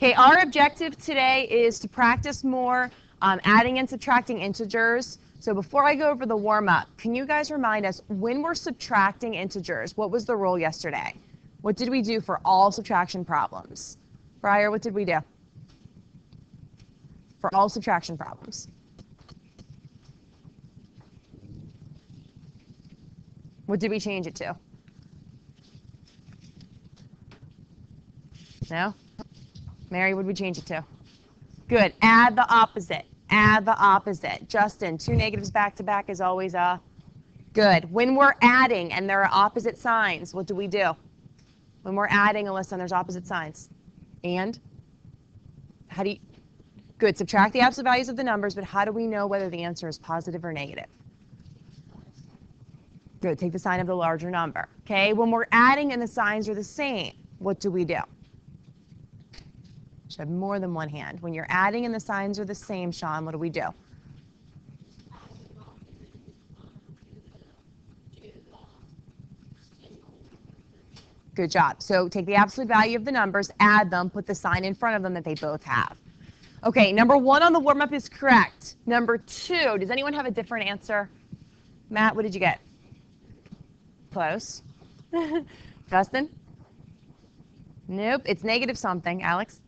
Okay, our objective today is to practice more adding and subtracting integers. So before I go over the warm-up, can you guys remind us when we're subtracting integers, what was the rule yesterday? What did we do for all subtraction problems? Briar, what did we do? For all subtraction problems. What did we change it to? No? Mary, what did we change it to? Good. Add the opposite. Add the opposite. Justin, 2 negatives back to back is always a good. When we're adding and there are opposite signs, what do we do? When we're adding, Alyssa, and there's opposite signs. And? How do you? Good. Subtract the absolute values of the numbers, but how do we know whether the answer is positive or negative? Good. Take the sign of the larger number. Okay. When we're adding and the signs are the same, what do we do? Should have more than one hand. When you're adding and the signs are the same, Sean, what do we do? Good job. So take the absolute value of the numbers, add them, put the sign in front of them that they both have. Okay, number 1 on the warm-up is correct. Number 2, does anyone have a different answer? Matt, what did you get? Close. Justin? Nope, it's negative something. Alex?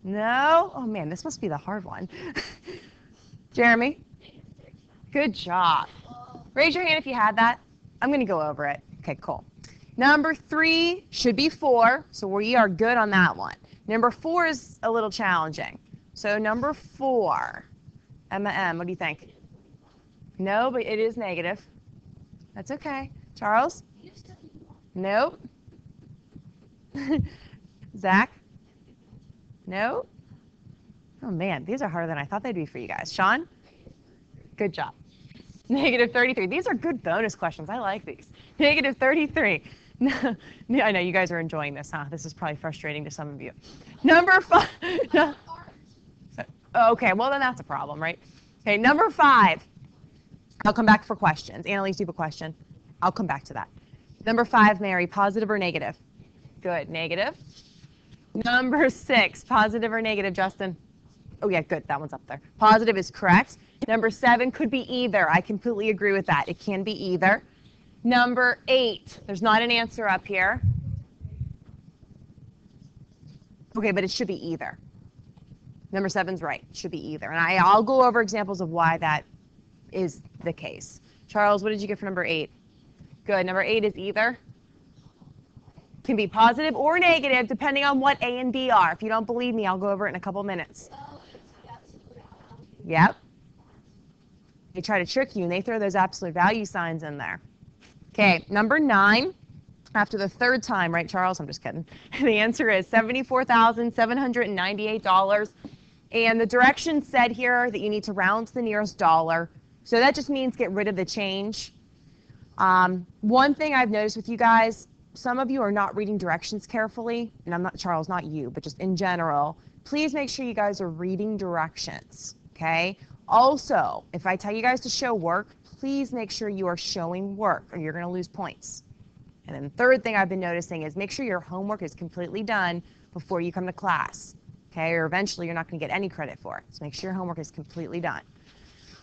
No? Oh man, this must be the hard one. Jeremy? Good job. Raise your hand if you had that. I'm going to go over it. Okay, cool. Number 3 should be 4, so we are good on that one. Number 4 is a little challenging. So number 4, Emma M., what do you think? No, but it is negative. That's okay. Charles? Nope. Zach? No? Oh man, these are harder than I thought they'd be for you guys. Sean? Good job. Negative 33. These are good bonus questions. I like these. Negative 33. I know you guys are enjoying this, huh? This is probably frustrating to some of you. Number 5. No. Okay, well then that's a problem, right? Okay, number 5. I'll come back for questions. Annalise, do you have a question? I'll come back to that. Number 5, Mary, positive or negative? Good, negative. Number 6, positive or negative, Justin? Oh yeah, good, that one's up there. Positive is correct. Number 7 could be either. I completely agree with that. It can be either. Number 8, there's not an answer up here. Okay, but it should be either. Number 7's right, it should be either. And I'll go over examples of why that is the case. Charles, what did you get for number 8? Good, number 8 is either. Can be positive or negative depending on what A and B are. If you don't believe me, I'll go over it in a couple minutes. Yep. They try to trick you and they throw those absolute value signs in there. Okay, number 9, after the 3rd time, right, Charles? I'm just kidding. The answer is $74,798. And the directions said here that you need to round to the nearest dollar. So that just means get rid of the change. One thing I've noticed with you guys, some of you are not reading directions carefully, and I'm not, Charles, not you, but just in general. Please make sure you guys are reading directions, okay? Also, if I tell you guys to show work, please make sure you are showing work or you're going to lose points. And then the 3rd thing I've been noticing is make sure your homework is completely done before you come to class, okay? Or eventually you're not going to get any credit for it. So make sure your homework is completely done.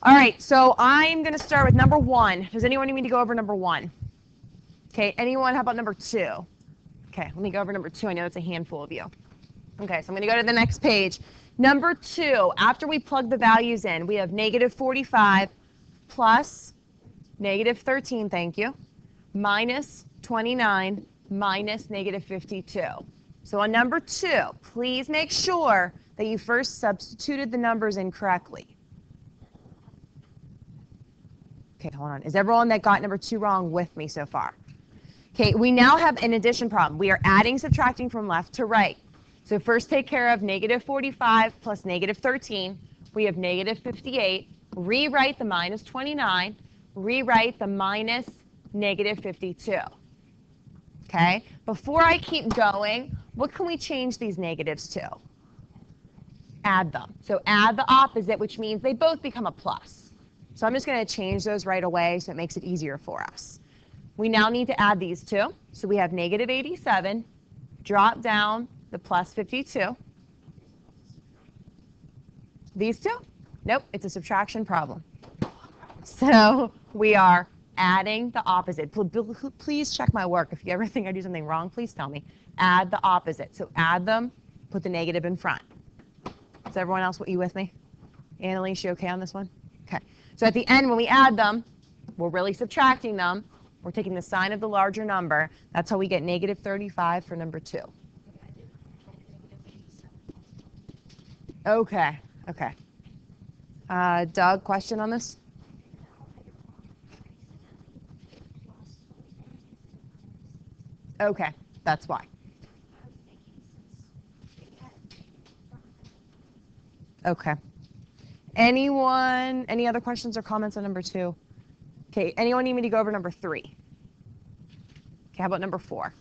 All right, so I'm going to start with number 1. Does anyone need me to go over number 1? Okay, anyone? How about number 2? Okay, let me go over number 2. I know it's a handful of you. Okay, so I'm going to go to the next page. Number 2, after we plug the values in, we have negative 45 plus negative 13, thank you, minus 29 minus negative 52. So on number 2, please make sure that you first substituted the numbers in correctly. Okay, hold on. Is everyone that got number 2 wrong with me so far? Okay, we now have an addition problem. We are adding, subtracting from left to right. So first take care of negative 45 plus negative 13. We have negative 58. Rewrite the minus 29. Rewrite the minus negative 52. Okay, before I keep going, what can we change these negatives to? Add them. So add the opposite, which means they both become a plus. So I'm just going to change those right away so it makes it easier for us. We now need to add these two. So we have negative 87, drop down the plus 52. These two? Nope, it's a subtraction problem. So we are adding the opposite. Please check my work. If you ever think I do something wrong, please tell me. Add the opposite. So add them, put the negative in front. Is everyone else, you with me? Annalise, you okay on this one? Okay. So at the end, when we add them, we're really subtracting them. We're taking the sign of the larger number. That's how we get negative 35 for number 2. Okay. Okay. Doug, question on this? Okay, that's why. Okay. Anyone, any other questions or comments on number 2? Okay, anyone need me to go over number 3? Okay, how about number 4?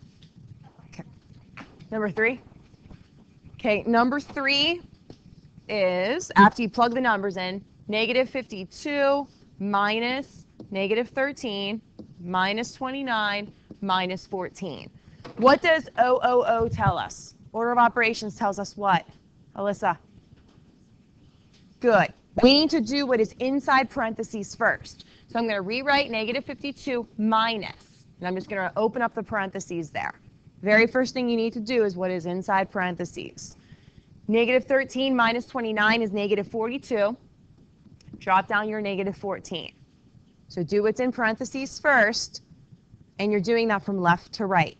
Okay. Number 3? Okay, number 3 is, after you plug the numbers in, negative 52 minus negative 13 minus 29 minus 14. What does OOO tell us? Order of operations tells us what? Alyssa? Good. We need to do what is inside parentheses first. So I'm going to rewrite negative 52 minus, and I'm just going to open up the parentheses there. Very first thing you need to do is what is inside parentheses. Negative 13 minus 29 is negative 42. Drop down your negative 14. So do what's in parentheses first, and you're doing that from left to right.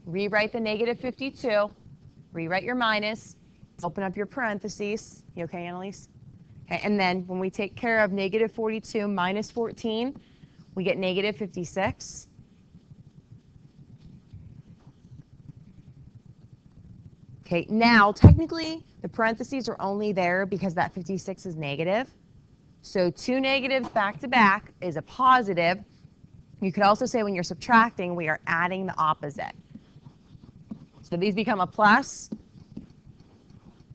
Rewrite the negative 52, rewrite your minus, open up your parentheses. You okay, Annalise? Okay, and then when we take care of negative 42 minus 14, we get negative 56. Okay, now technically the parentheses are only there because that 56 is negative. So 2 negatives back to back is a positive. You could also say when you're subtracting, we are adding the opposite. So these become a plus.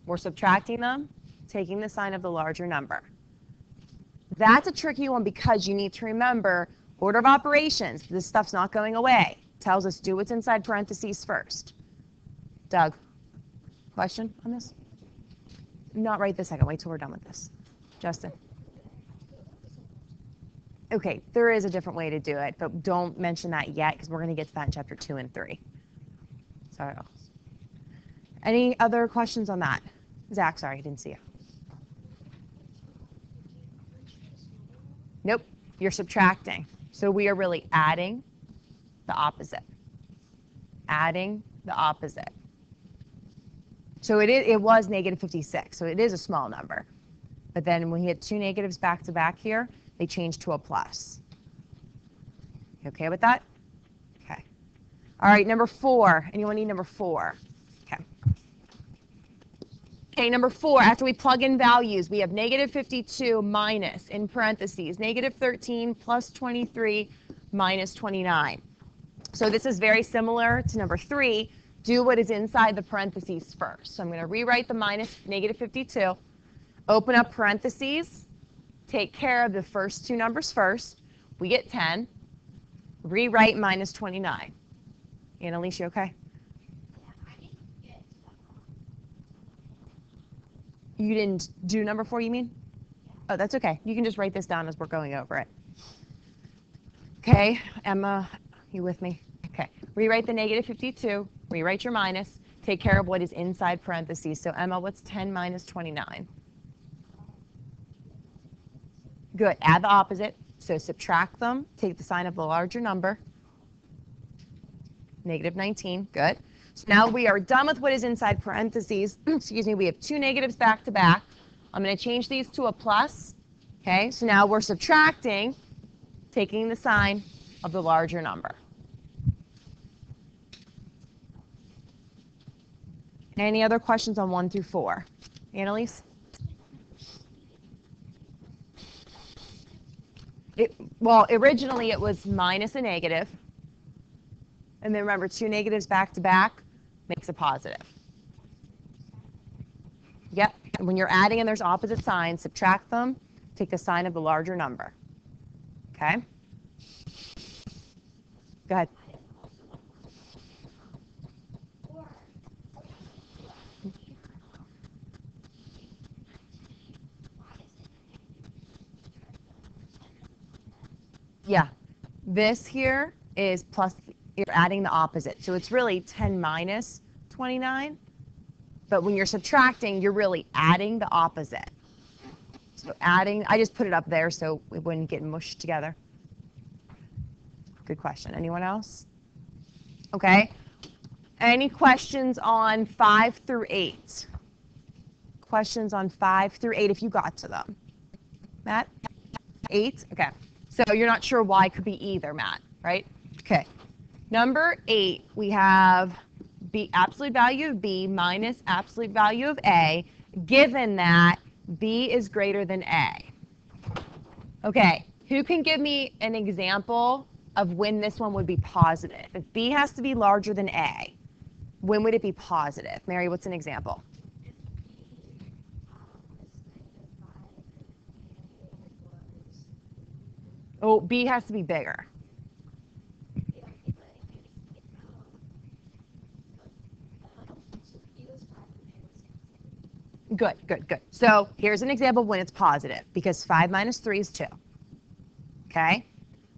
We're subtracting them, taking the sign of the larger number. That's a tricky one because you need to remember order of operations. This stuff's not going away. It tells us do what's inside parentheses first. Doug, question on this? Not right this second. Wait till we're done with this. Justin. Okay, there is a different way to do it, but don't mention that yet because we're going to get to that in chapter 2 and 3. Sorry. Any other questions on that? Zach, sorry, I didn't see you. Nope, you're subtracting. So we are really adding the opposite. Adding the opposite. So it was negative 56, so it is a small number. But then when we hit 2 negatives back to back here, they change to a plus. You okay with that? Okay. All right, number 4. Anyone need number 4? Okay. Okay, number 4, after we plug in values, we have negative 52 minus, in parentheses, negative 13 plus 23 minus 29. So this is very similar to number 3. Do what is inside the parentheses first. So I'm going to rewrite the minus negative 52, open up parentheses, take care of the first 2 numbers first. We get 10. Rewrite minus 29. Annalise, you okay? You didn't do number 4, you mean? Oh, that's okay. You can just write this down as we're going over it. Okay, Emma, you with me? Okay, rewrite the negative 52, rewrite your minus, take care of what is inside parentheses. So Emma, what's 10 minus 29? Good, add the opposite. So subtract them, take the sign of the larger number. Negative 19, good. So now we are done with what is inside parentheses. Excuse me, we have 2 negatives back to back. I'm going to change these to a plus. Okay, so now we're subtracting, taking the sign of the larger number. Any other questions on 1 through 4? Annalise? Well, originally it was minus a negative. And then remember, 2 negatives back to back makes a positive. Yep, and when you're adding and there's opposite signs, subtract them, take the sign of the larger number. Okay? Go ahead. Yeah. This here is plus, you're adding the opposite. So it's really 10 minus 29. But when you're subtracting, you're really adding the opposite. So adding, I just put it up there so it wouldn't get mushed together. Good question. Anyone else? Okay. Any questions on 5 through 8? Questions on 5 through 8 if you got to them. Matt? 8? Okay. So you're not sure why it could be either, Matt, right? Okay. Number 8, we have B, absolute value of B minus absolute value of A, given that B is greater than A. Okay, who can give me an example of when this one would be positive? If B has to be larger than A, when would it be positive? Mary, what's an example? Oh, B has to be bigger. Good, good, good. So here's an example of when it's positive, because 5 minus 3 is 2. Okay?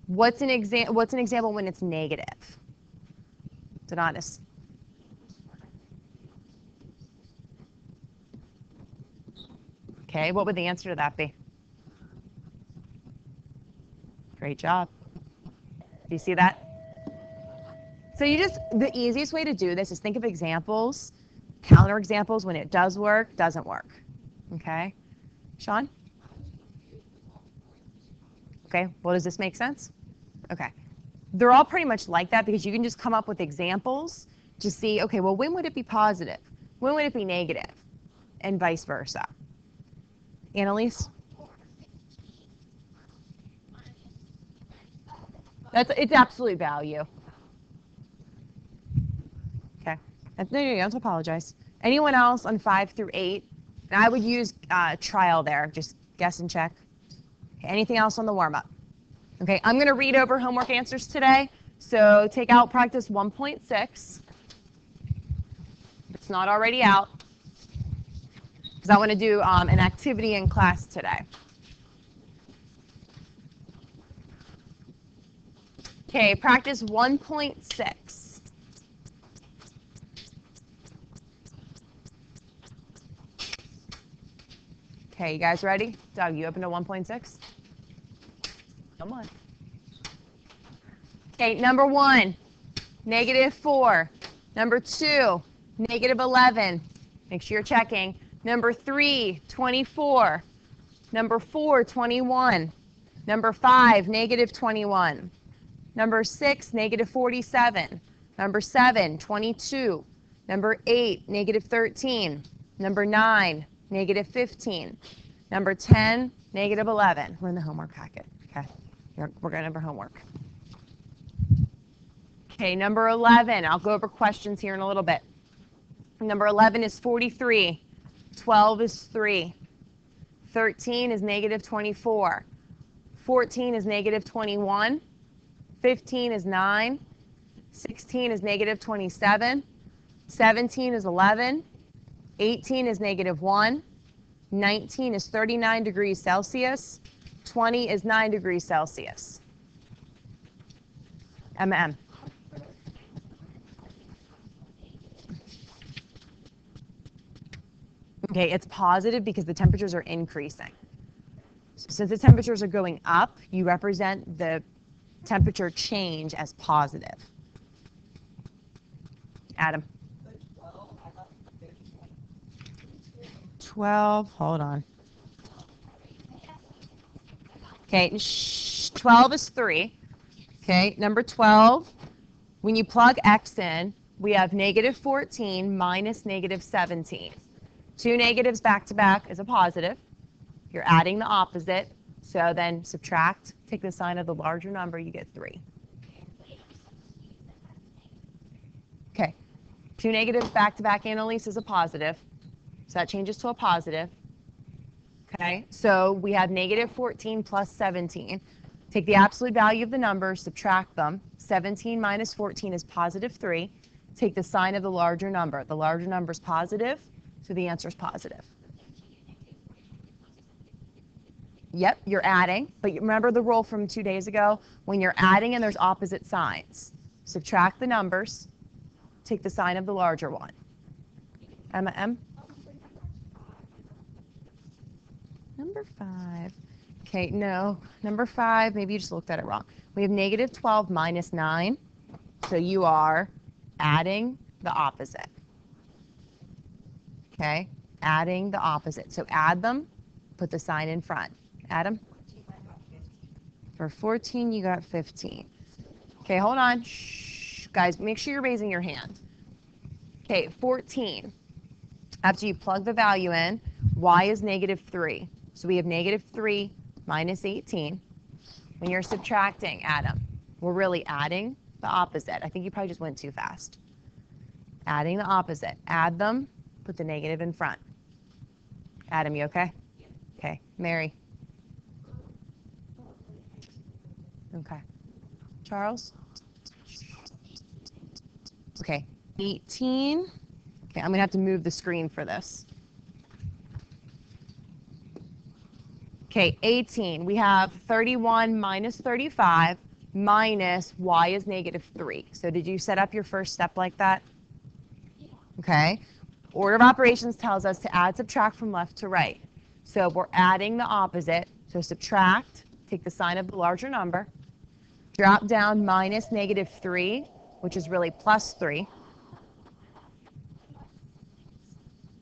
What's an example when it's negative? Donatus. Okay, what would the answer to that be? Great job. Do you see that? So the easiest way to do this is think of examples, counter examples when it does work, doesn't work. Okay? Sean? Okay, well, does this make sense? Okay. They're all pretty much like that because you can just come up with examples to see, okay, well, when would it be positive? When would it be negative? And vice versa. Annalise? It's absolute value. Okay. No, don't apologize. Anyone else on 5 through 8? And I would use trial there. Just guess and check. Okay, anything else on the warm-up? Okay, I'm going to read over homework answers today. So take out practice 1.6. If it's not already out. Because I want to do an activity in class today. Okay, practice 1.6. Okay, you guys ready? Doug, you open to 1.6? Come on. Okay, number 1, -4. Number 2, -11. Make sure you're checking. Number 3, 24. Number 4, 21. Number 5, -21. Number 6, -47. Number 7, 22. Number 8, -13. Number 9, -15. Number 10, -11. We're in the homework packet. Okay, we're going over homework. Okay, number 11. I'll go over questions here in a little bit. Number 11 is 43. 12 is 3. 13 is -24. 14 is -21. 15 is 9. 16 is -27. 17 is 11. 18 is -1. 19 is 39 degrees Celsius. 20 is 9 degrees Celsius. MM. Okay, it's positive because the temperatures are increasing. Since the temperatures are going up, you represent the temperature change as positive. Adam. 12, hold on. Okay, 12 is 3. Okay, number 12, when you plug x in, we have -14 minus -17. 2 negatives back to back is a positive. You're adding the opposite, so then subtract, take the sign of the larger number, you get 3. Okay, 2 negatives back to back, Annalise, is a positive. So that changes to a positive. Okay, so we have -14 plus 17. Take the absolute value of the numbers, subtract them. 17 minus 14 is +3. Take the sign of the larger number. The larger number is positive, so the answer is positive. Yep, you're adding, but you remember the rule from 2 days ago? When you're adding and there's opposite signs, subtract the numbers, take the sign of the larger one. Emma M? Number 5. Okay, no. Number 5, maybe you just looked at it wrong. We have negative 12 minus 9, so you are adding the opposite. Okay, adding the opposite. So add them, put the sign in front. Adam? For 14, you got 15. Okay, hold on. Shh. Guys, make sure you're raising your hand. Okay, 14. After you plug the value in, y is negative 3. So we have negative 3 minus 18. When you're subtracting, Adam, we're really adding the opposite. I think you probably just went too fast. Adding the opposite. Add them, put the negative in front. Adam, you okay? Okay. Mary? Okay. Charles? Okay. 18. Okay, I'm going to have to move the screen for this. Okay, 18. We have 31 minus 35 minus y is negative 3. So did you set up your first step like that? Okay. Order of operations tells us to add, subtract from left to right. So we're adding the opposite. So subtract, take the sign of the larger number, drop down minus negative 3, which is really plus 3.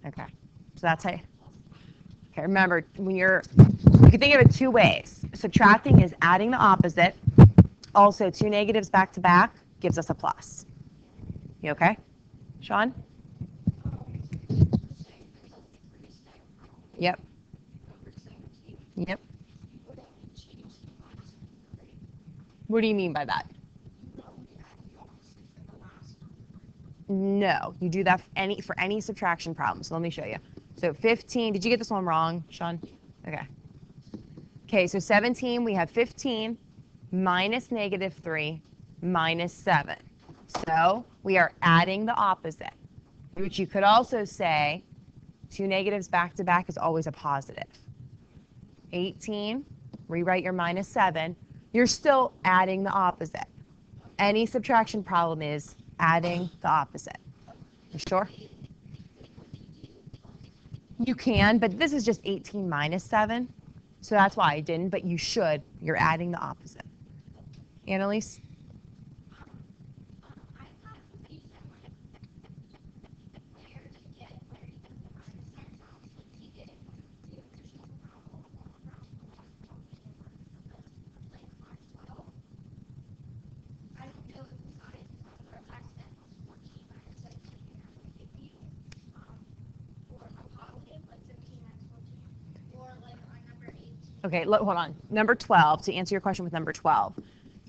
Okay, so that's how. Okay, remember, you can think of it 2 ways. Subtracting is adding the opposite. Also, 2 negatives back to back gives us a plus. You okay? Sean? Yep. Yep. What do you mean by that? No, you do that for any subtraction problem. So let me show you. So 15, did you get this one wrong, Sean? Okay. Okay, so 17, we have 15 minus negative 3 minus 7. So we are adding the opposite, which you could also say 2 negatives back to back is always a positive. 18, rewrite your minus 7. You're still adding the opposite. Any subtraction problem is adding the opposite. You sure? You can, but this is just 18 minus 7. So that's why I didn't, but you should. You're adding the opposite. Annalise? Okay, hold on. Number 12, to answer your question with number 12.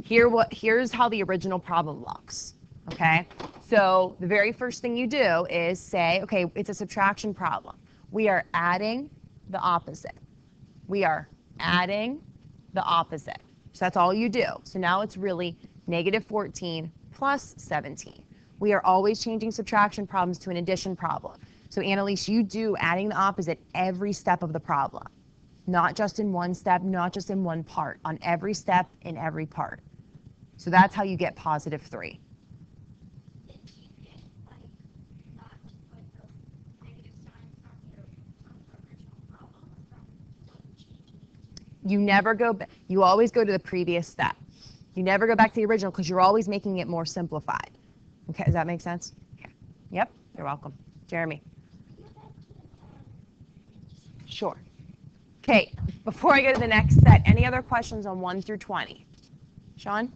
Here's how the original problem looks, okay? So the very first thing you do is say, okay, it's a subtraction problem. We are adding the opposite. We are adding the opposite. So that's all you do. So now it's really negative 14 plus 17. We are always changing subtraction problems to an addition problem. So Annalise, you do adding the opposite every step of the problem. Not just in one step, not just in one part, on every step in every part. So that's how you get positive 3. You never go back. You always go to the previous step. You never go back to the original because you're always making it more simplified. Okay, does that make sense? Okay. Yep, you're welcome. Jeremy. Sure. Okay, before I go to the next set, any other questions on 1 through 20? Sean?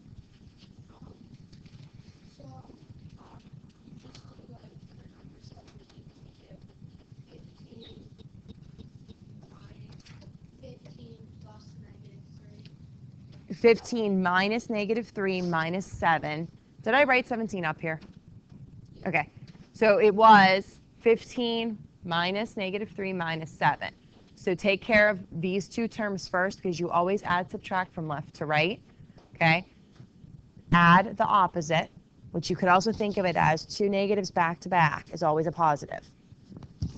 -3. 15 minus -3 minus 7. Did I write 17 up here? Okay, so it was 15 minus -3 minus 7. So take care of these 2 terms first because you always add, subtract from left to right, okay? Add the opposite, which you could also think of it as 2 negatives back to back is always a positive.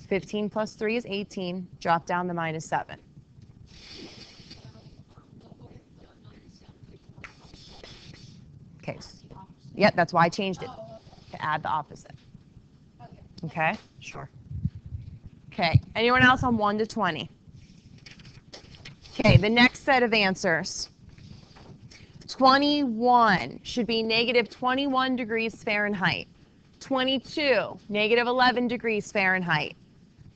15 plus 3 is 18. Drop down the minus 7. Okay. Yep, that's why I changed it, to add the opposite. Okay, sure. Okay, anyone else on 1 to 20? Okay, the next set of answers. 21 should be negative 21 degrees Fahrenheit. 22, negative 11 degrees Fahrenheit.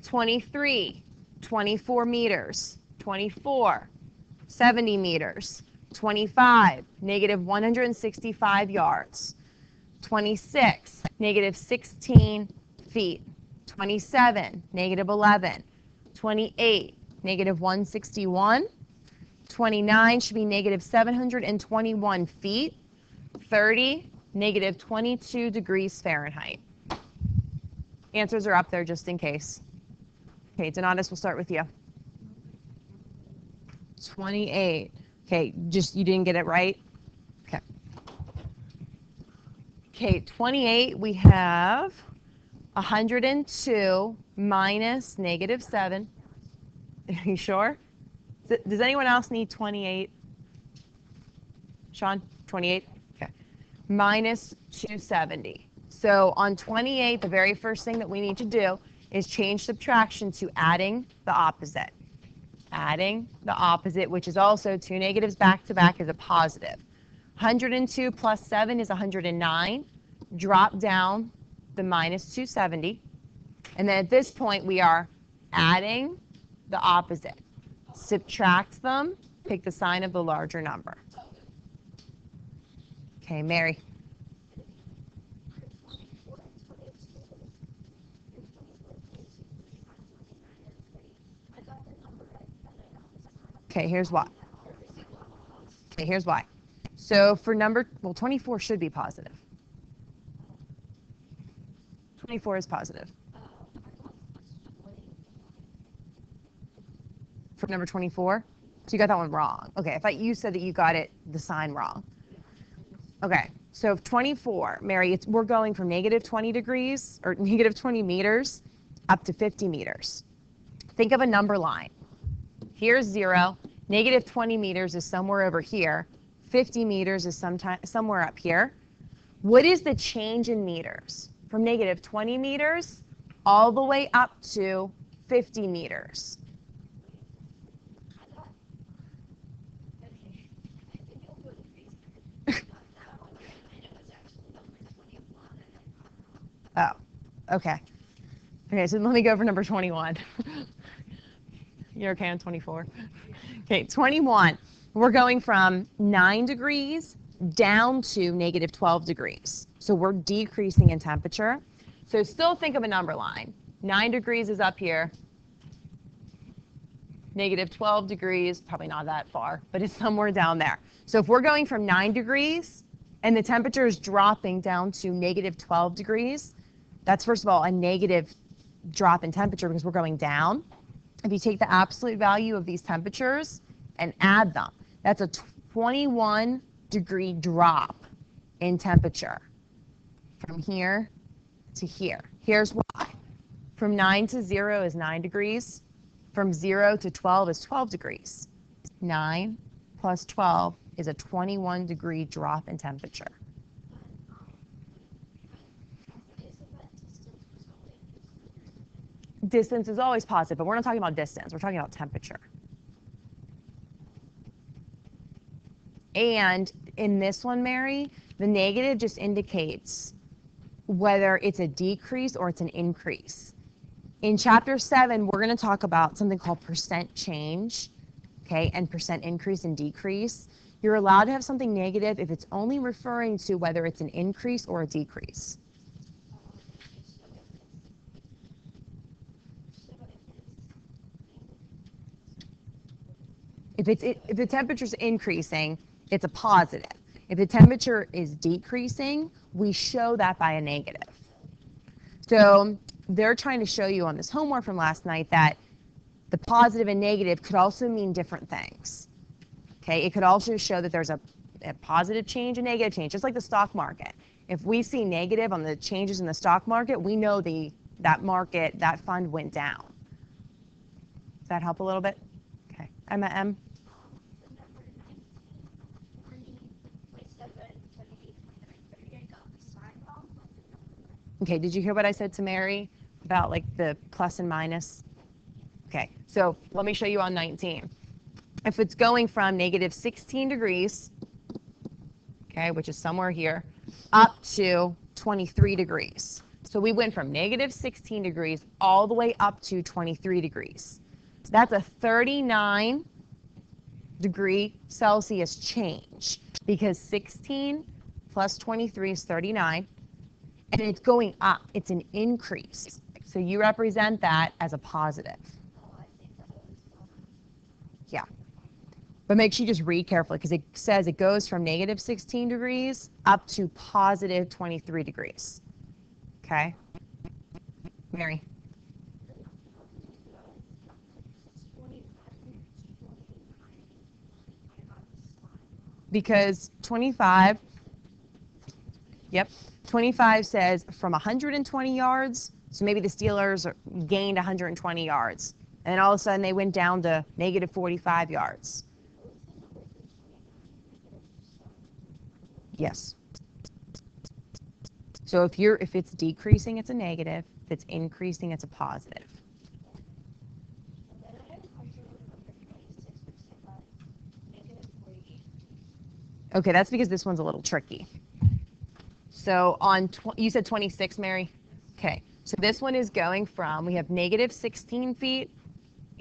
23, 24 meters. 24, 70 meters. 25, negative 165 yards. 26, negative 16 feet. 27, negative 11. 28, negative 161. 29 should be negative 721 feet. 30, negative 22 degrees Fahrenheit. Answers are up there just in case. Okay, Donatus, we'll start with you. 28. Okay, just you didn't get it right? Okay. Okay, 28, we have 102 minus negative 7. Are you sure? Does anyone else need 28? Sean, 28? Okay. Minus 270. So on 28, the very first thing that we need to do is change subtraction to adding the opposite. Adding the opposite, which is also two negatives back to back, is a positive. 102 plus 7 is 109. Drop down the minus 270. And then at this point, we are adding the opposite. Subtract them, pick the sign of the larger number. Okay, Mary. Okay, here's why. Okay, here's why. So for number, well, 24 should be positive. 24 is positive. For number 24? So you got that one wrong. Okay, I thought you said that you got it, the sign wrong. Okay, so 24, Mary, we're going from negative 20 degrees, or negative 20 meters, up to 50 meters. Think of a number line. Here's 0. Negative 20 meters is somewhere over here. 50 meters is somewhere up here. What is the change in meters? From negative 20 meters all the way up to 50 meters. Oh, okay. Okay, so let me go for number 21. You're okay on 24? Okay, 21. We're going from 9 degrees down to negative 12 degrees. So we're decreasing in temperature. So still think of a number line. 9 degrees is up here. Negative 12 degrees, probably not that far, but it's somewhere down there. So if we're going from 9 degrees and the temperature is dropping down to negative 12 degrees, that's first of all a negative drop in temperature because we're going down. If you take the absolute value of these temperatures and add them, that's a 21 degree drop in temperature from here to here. Here's why. From 9 to 0 is 9 degrees. From 0 to 12 is 12 degrees. 9 plus 12 is a 21 degree drop in temperature. Distance is always positive, but we're not talking about distance. We're talking about temperature. And in this one, Mary, the negative just indicates whether it's a decrease or it's an increase. In chapter 7, we're going to talk about something called percent change, okay, and percent increase and decrease. You're allowed to have something negative if it's only referring to whether it's an increase or a decrease. If the temperature's increasing, it's a positive. If the temperature is decreasing, we show that by a negative. So they're trying to show you on this homework from last night that the positive and negative could also mean different things. Okay, it could also show that there's a positive change and negative change, just like the stock market. If we see negative on the changes in the stock market, we know that fund went down. Does that help a little bit? Okay, Emma M. Okay, did you hear what I said to Mary about like the plus and minus? Okay, so let me show you on 19. If it's going from negative 16 degrees, okay, which is somewhere here, up to 23 degrees. So we went from negative 16 degrees all the way up to 23 degrees. So that's a 39 degree Celsius change because 16 plus 23 is 39, and it's going up. It's an increase. So you represent that as a positive. Yeah. But make sure you just read carefully because it says it goes from negative 16 degrees up to positive 23 degrees. Okay? Mary? Because 25, yep, 25 says from 120 yards, so maybe the Steelers gained 120 yards, and all of a sudden they went down to negative 45 yards. Yes. So if it's decreasing, it's a negative. If it's increasing, it's a positive. Okay, that's because this one's a little tricky. So on you said 26, Mary? Okay, so this one is going from, we have negative 16 feet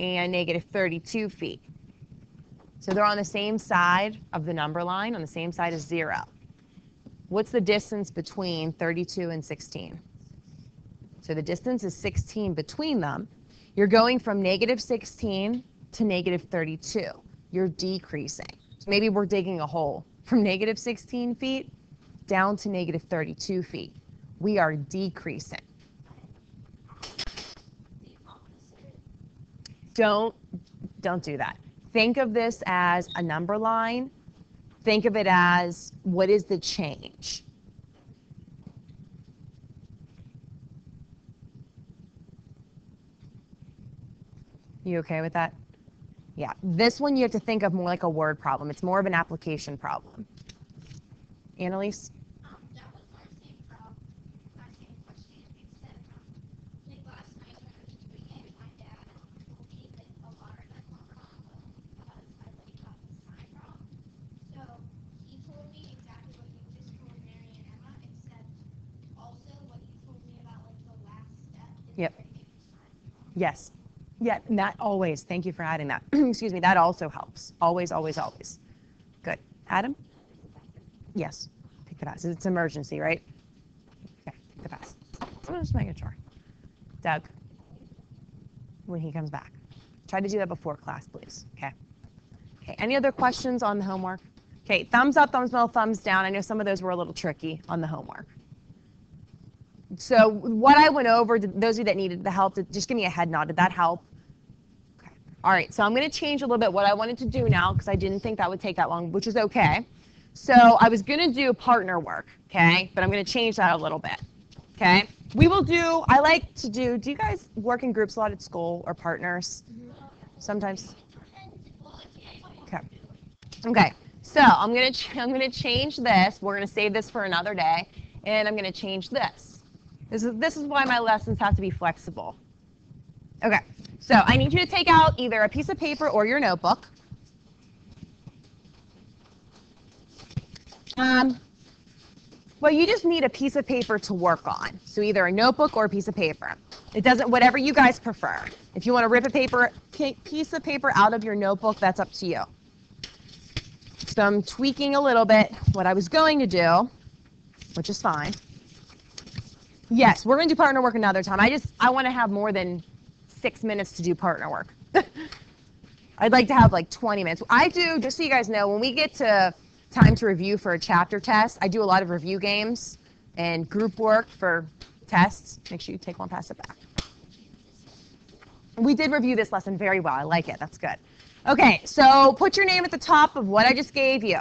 and negative 32 feet. So they're on the same side of the number line, on the same side as 0. What's the distance between 32 and 16? So the distance is 16 between them. You're going from negative 16 to negative 32. You're decreasing. So maybe we're digging a hole from negative 16 feet down to negative 32 feet. We are decreasing. Don't do that. Think of this as a number line. Think of it as, what is the change? You okay with that? Yeah, this one you have to think of more like a word problem. It's more of an application problem. Annalise? That was my same problem, my same question, except I think last night when I was doing it, my dad told me that a lot of them were wrong because I like got the sign wrong. So he told me exactly what you just told Mary and Emma, except also what you told me about like the last step is Yep. writing your sign wrong. Yes. Yeah, and that always, thank you for adding that. Excuse me, that also helps. Always, always, always. Good. Adam? Yes. Take the pass. It's emergency, right? Okay, take the pass. I'm just making sure. Doug, when he comes back. Try to do that before class, please. Okay. Okay, any other questions on the homework? Okay, thumbs up, thumbs middle, thumbs down. I know some of those were a little tricky on the homework. So what I went over, those of you that needed the help, just give me a head nod. Did that help? Okay. All right, so I'm going to change a little bit what I wanted to do now because I didn't think that would take that long, which is okay. So I was going to do partner work, okay, but I'm going to change that a little bit, okay? We will do, I like to do you guys work in groups a lot at school or partners? Sometimes? Okay. Okay, so I'm going to change this. We're going to save this for another day, and I'm going to change this. This is why my lessons have to be flexible. Okay, so I need you to take out either a piece of paper or your notebook. Well, you just need a piece of paper to work on. So either a notebook or a piece of paper. It doesn't, whatever you guys prefer. If you want to rip a piece of paper out of your notebook, that's up to you. So I'm tweaking a little bit what I was going to do, which is fine. Yes, we're going to do partner work another time. I want to have more than 6 minutes to do partner work. I'd like to have like 20 minutes. I do, just so you guys know, when we get to time to review for a chapter test, I do a lot of review games and group work for tests. Make sure you take one, pass it back. We did review this lesson very well. I like it. That's good. Okay, so put your name at the top of what I just gave you.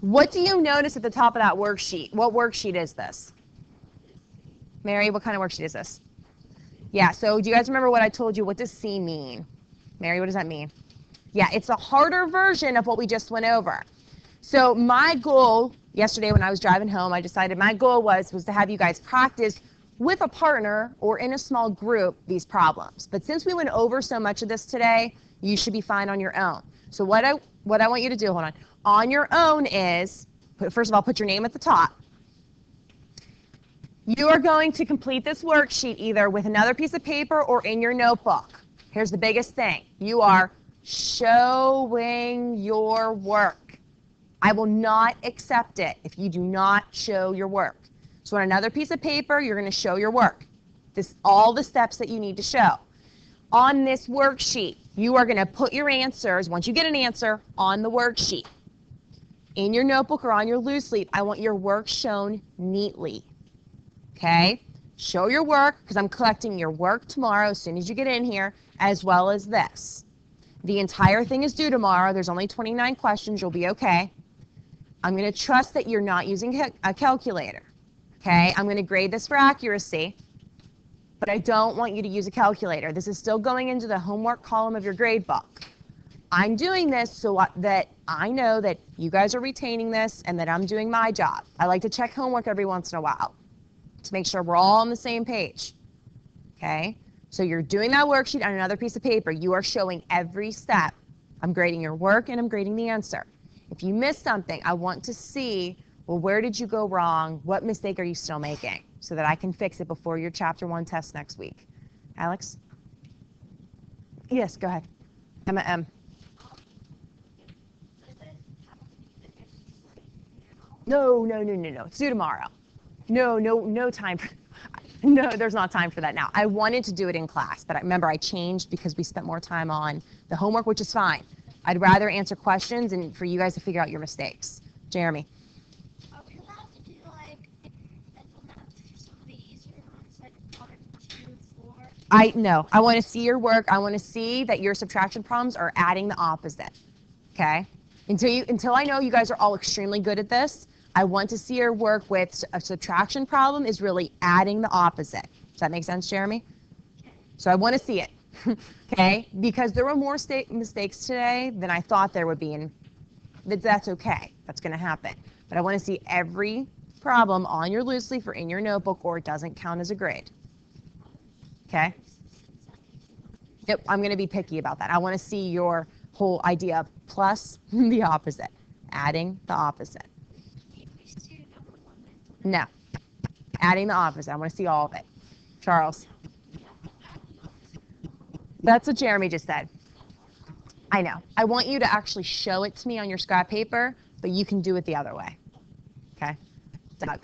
What do you notice at the top of that worksheet? What worksheet is this? Mary, what kind of worksheet is this? Yeah, so do you guys remember what I told you? What does C mean? Mary, what does that mean? Yeah, it's a harder version of what we just went over. So my goal yesterday when I was driving home, I decided my goal was to have you guys practice with a partner or in a small group these problems. But since we went over so much of this today, you should be fine on your own. So what I want you to do, hold on your own is, first of all, put your name at the top. You are going to complete this worksheet either with another piece of paper or in your notebook. Here's the biggest thing. You are showing your work. I will not accept it if you do not show your work. So on another piece of paper, you're going to show your work. All the steps that you need to show. On this worksheet, you are going to put your answers, once you get an answer, on the worksheet. In your notebook or on your loose leaf, I want your work shown neatly. Okay? Show your work, because I'm collecting your work tomorrow as soon as you get in here, as well as this. The entire thing is due tomorrow. There's only 29 questions. You'll be okay. I'm going to trust that you're not using a calculator. Okay? I'm going to grade this for accuracy, but I don't want you to use a calculator. This is still going into the homework column of your grade book. I'm doing this so that I know that you guys are retaining this and that I'm doing my job. I like to check homework every once in a while to make sure we're all on the same page. Okay? So you're doing that worksheet on another piece of paper. You are showing every step. I'm grading your work and I'm grading the answer. If you miss something, I want to see, well, where did you go wrong? What mistake are you still making? So that I can fix it before your Chapter 1 test next week. Alex? Yes, go ahead. Emma M. No. It's due tomorrow. No time. No, there's not time for that now. I wanted to do it in class, but remember I changed because we spent more time on the homework, which is fine. I'd rather answer questions and for you guys to figure out your mistakes. Jeremy. Are we allowed to do like some of the easier ones, like 1, 2, 4? No. I want to see your work. I want to see that your subtraction problems are adding the opposite. Okay? Until I know you guys are all extremely good at this, I want to see your work with a subtraction problem is really adding the opposite. Does that make sense, Jeremy? So I want to see it, okay? Because there were more mistakes today than I thought there would be, and that's okay. That's going to happen. But I want to see every problem on your loose leaf or in your notebook, or it doesn't count as a grade. Okay? Yep, I'm going to be picky about that. I want to see your whole idea of plus the opposite, adding the opposite. No, adding the opposite. I want to see all of it. Charles. That's what Jeremy just said. I know. I want you to actually show it to me on your scrap paper, but you can do it the other way. Okay? Doug.